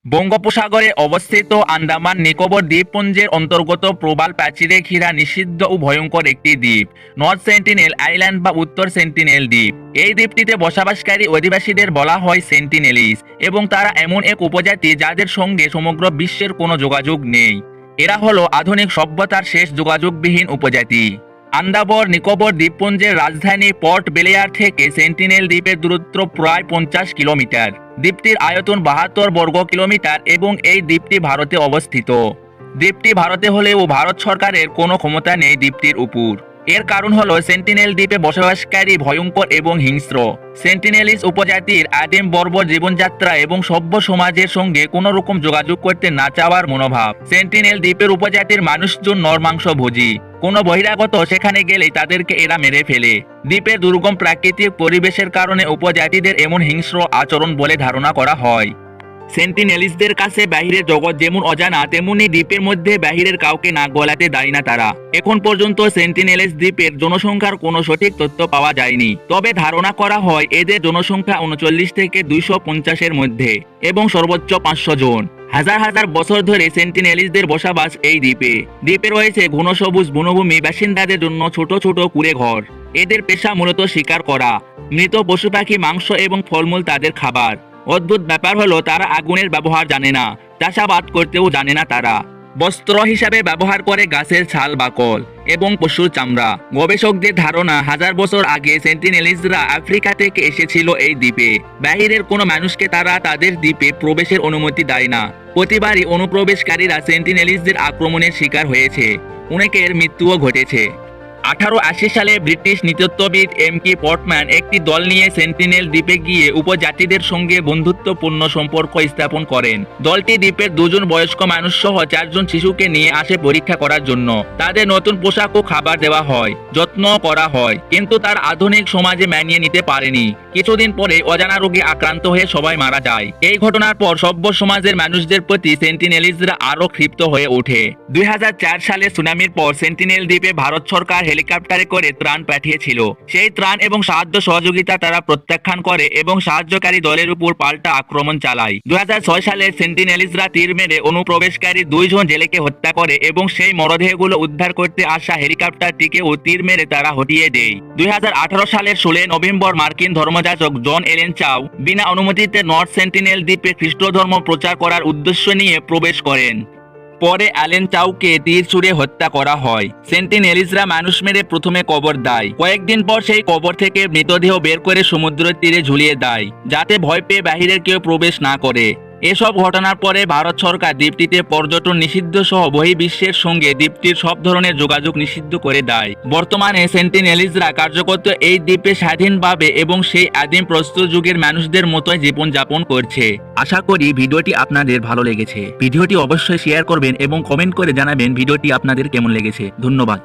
বঙ্গোপসাগরে অবস্থিত আন্দামান নিকোবর দ্বীপপুঞ্জের অন্তর্গত প্রবাল প্রাচীরে ঘেরা নিষিদ্ধ ও ভয়ঙ্কর একটি দ্বীপ নর্থ সেন্টিনেল আইল্যান্ড বা উত্তর সেন্টিনেল দ্বীপ। এই দ্বীপটিতে বসবাসকারী অধিবাসীদের বলা হয় সেন্টিনেলিস এবং তারা এমন এক উপজাতি যাদের সঙ্গে সমগ্র বিশ্বের কোনো যোগাযোগ নেই। এরা হলো আধুনিক সভ্যতার শেষ যোগাযোগবিহীন উপজাতি। আন্দামান নিকোবর দ্বীপপুঞ্জের রাজধানী পোর্ট ব্লেয়ার থেকে সেন্টিনেল দ্বীপের দূরত্ব প্রায় 50 কিলোমিটার। দ্বীপটির আয়তন 72 বর্গ কিলোমিটার এবং এই দ্বীপটি ভারতে অবস্থিত। দ্বীপটি ভারতে হলেও ভারত সরকারের কোনো ক্ষমতা নেই দ্বীপটির উপর। এর কারণ হলো সেন্টিনেল দ্বীপে বসবাসকারী ভয়ঙ্কর এবং হিংস্র। সেন্টিনেলিস উপজাতির আদিম বর্বর জীবনযাত্রা এবং সভ্য সমাজের সঙ্গে কোনো রকম যোগাযোগ করতে না চাওয়ার মনোভাব। সেন্টিনেল দ্বীপের উপজাতির মানুষজন নরমাংসভোজী। কোনো বহিরাগত সেখানে গেলেই তাদেরকে এরা মেরে ফেলে। দ্বীপের দুর্গম প্রাকৃতিক পরিবেশের কারণে উপজাতিদের এমন হিংস্র আচরণ বলে ধারণা করা হয়। সেন্টিনেলিসদের কাছে বাহিরের জগৎ যেমন অজানা, তেমনি দ্বীপের মধ্যে বাহিরের কাউকে নাক গলাতে দেয় না তারা। এখন পর্যন্ত সেন্টিনেলিস দ্বীপের জনসংখ্যার কোনো সঠিক তথ্য পাওয়া যায়নি, তবে ধারণা করা হয় এদের জনসংখ্যা 39 থেকে 250-এর মধ্যে এবং সর্বোচ্চ 500 জন। হাজার হাজার বছর ধরে সেন্টিনেলিসদের বসবাস এই দ্বীপে। দ্বীপে রয়েছে ঘন সবুজ বনভূমি, বাসিন্দাদের জন্য ছোট ছোট কুঁড়ে ঘর। এদের পেশা মূলত শিকার করা। মৃত পশু পাখি, মাংস এবং ফলমূল তাদের খাবার। অদ্ভুত ব্যাপার হলো তারা আগুনের ব্যবহার জানে না, চাষাবাদ করতেও জানে না তারা। বস্ত্র হিসাবে ব্যবহার করে গাছের ছাল, বাকল এবং পশুর চামড়া। গবেষকদের ধারণা হাজার বছর আগে সেন্টিনেলিসরা আফ্রিকা থেকে এসেছিল এই দ্বীপে। বাহিরের কোনো মানুষকে তারা তাদের দ্বীপে প্রবেশের অনুমতি দেয় না। প্রতিবারই অনুপ্রবেশকারীরা সেন্টিনেলিসদের আক্রমণের শিকার হয়েছে, অনেকের মৃত্যুও ঘটেছে। 1880 সালে ব্রিটিশ নৃতত্ত্ববিদ এম.কে. পটম্যান একটি দল নিয়ে সেন্টিনেল দ্বীপে গিয়ে উপজাতিদের সঙ্গে বন্ধুত্বপূর্ণ সম্পর্ক স্থাপন করেন। দলটি দ্বীপের 2 জন বয়স্ক মানুষ সহ 4 জন শিশুকে নিয়ে আসে পরীক্ষা করার জন্য। তাদের নতুন পোশাক ও খাবার দেওয়া হয়, যত্ন করা হয়, কিন্তু তার আধুনিক সমাজে মানিয়ে নিতে পারেনি। কিছুদিন পরে অজানা রোগে আক্রান্ত হয়ে সবাই মারা যায়। এই ঘটনার পর সভ্য সমাজের মানুষদের প্রতি সেন্টিনেলিসরা আরো ক্ষিপ্ত হয়ে ওঠে। 2004 সালে সুনামির পর সেন্টিনেল দ্বীপে ভারত সরকার হেলিকপ্টারে করে ত্রাণ পাঠিয়েছিল। সেই ত্রাণ এবং সাহায্য সহযোগিতা তারা প্রত্যাখ্যান করে এবং সাহায্যকারী দলের উপর পাল্টা আক্রমণ চালায়। 2006 সালে সেন্টিনেলিসরা তীর মেরে অনুপ্রবেশকারী 2 জন জেলেকে হত্যা করে এবং সেই মরদেহগুলো উদ্ধার করতে আসা হেলিকপ্টারটিকেও তীর মেরে তারা হটিয়ে দেয়। 2018 সালের 16 নভেম্বর মার্কিন ধর্মযাজক জন এলেন চাও বিনা অনুমতিতে নর্থ সেন্টিনেল দ্বীপে খ্রিস্ট ধর্ম প্রচার করার উদ্দেশ্য নিয়ে প্রবেশ করেন। পরে অ্যালেন চাউকে তীর ছুড়ে হত্যা করা হয়। সেন্টিনেলিসরা মানুষ মেরে প্রথমে কবর দেয়। কয়েকদিন পর সেই কবর থেকে মৃতদেহ বের করে সমুদ্রের তীরে ঝুলিয়ে দেয়, যাতে ভয় পেয়ে বাহিরের কেউ প্রবেশ না করে। এসব ঘটনার পরে ভারত সরকার দ্বীপটিতে পর্যটন নিষিদ্ধ সহ বহির্বিশ্বের সঙ্গে দ্বীপটির সব ধরনের যোগাযোগ নিষিদ্ধ করে দেয়। বর্তমানে সেন্টিনেলিসরা কার্যকর এই দ্বীপে স্বাধীনভাবে এবং সেই আদিম প্রস্তর যুগের মানুষদের মতোই জীবনযাপন করছে। আশা করি ভিডিওটি আপনাদের ভালো লেগেছে। ভিডিওটি অবশ্যই শেয়ার করবেন এবং কমেন্ট করে জানাবেন ভিডিওটি আপনাদের কেমন লেগেছে। ধন্যবাদ।